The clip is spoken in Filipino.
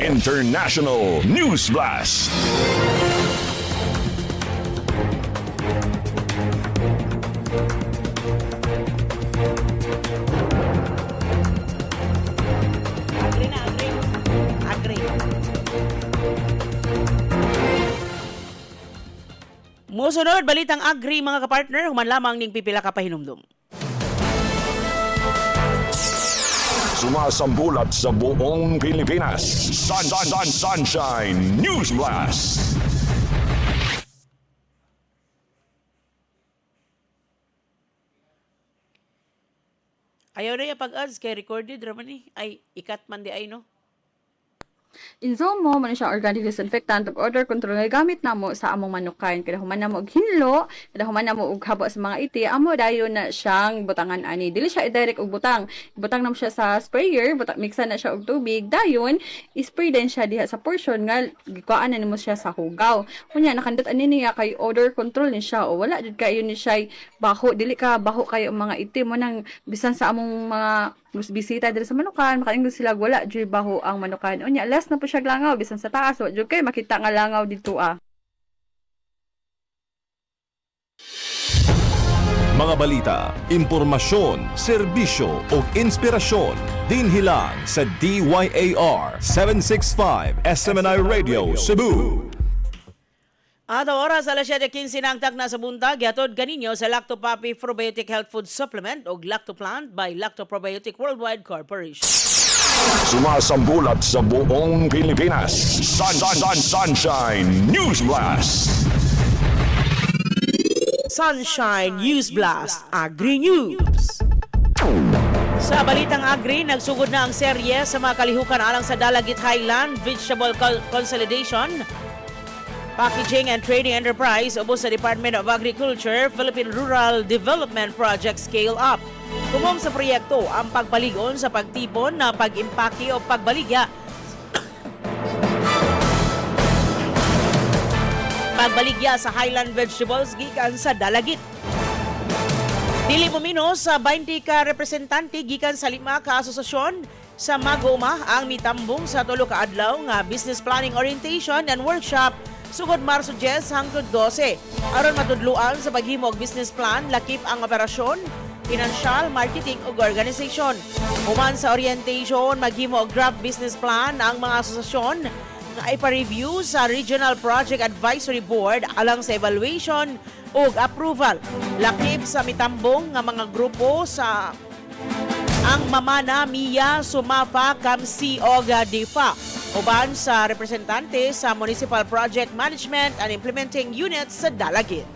International News Blast. Agree. Musunod, balitang agri mga kapartner, human lamang ning pipila ka pahinumdum. Sumasambulat sa buong Pilipinas. Sunshine News Blast. Ayaw na yung pag-ads kay recorded raman ni. Ay, ikat man di ay no. Inzomo man siya organic disinfectant ug odor control nga gamit namo sa among manukan kada human namo og hinlo kada human namo og habo sa mga iti amo dayon na siyang butangan ani dili siya i-direct og butang namo siya sa sprayer mixan na siya og tubig dayon i-spray din siya diha sa portion nga gikuan na nimo siya sa hugaw kunya nakandot ani niya kay odor control ni siya o wala jud kayo ni siya baho dili ka baho kayo ang mga iti mo nang bisan sa among mga bisita diri sa manukan makaingon sila wala jud baho ang manukan unya last na po siya langaw bisan sa taas wa jud kay makita nga langaw dito Mga balita, impormasyon, serbisyo o inspirasyon dinhi lang sa DYAR 765 SMNI Radio Cebu. Ato oras alas 7:15 na ang tagna sa buntag gihatod kaninyo sa Lactopapi Probiotic Health Food Supplement o Lactoplant by Lactoprobiotic Worldwide Corporation. Sumasambulat sa buong Pilipinas. Sunshine News Blast. Sunshine News Blast Agri News. Sa balitang agri, nagsugod na ang serye sa mga kalihukan alang sa Dalagit Highland Vegetable Consolidation Packaging and Trading Enterprise ubos sa Department of Agriculture, Philippine Rural Development Project Scale Up. Kumong sa proyekto ang pagpaligon sa pagtipon na pag-impake o pagbaligya sa Highland Vegetables gikan sa Dalagit. Dili momino sa 20 ka representante gikan sa 5 ka asosasyon sa Magoma ang mitambong sa tulo ka adlaw nga business planning orientation and workshop sugod Marso 10 hangtod 12. Aron matudluan sa paghimo og business plan, lakip ang operasyon, financial, marketing ug organisasyon. Human sa orientation, maghimo og draft business plan ang mga asosasyon nga ipa-review sa Regional Project Advisory Board alang sa evaluation ug approval. Lakip sa mitambong nga mga grupo sa ang Mamana, Mia, Sumafa, Kamsi ug Difa. Uban sa representante sa Municipal Project Management and Implementing Unit sa Dalagit.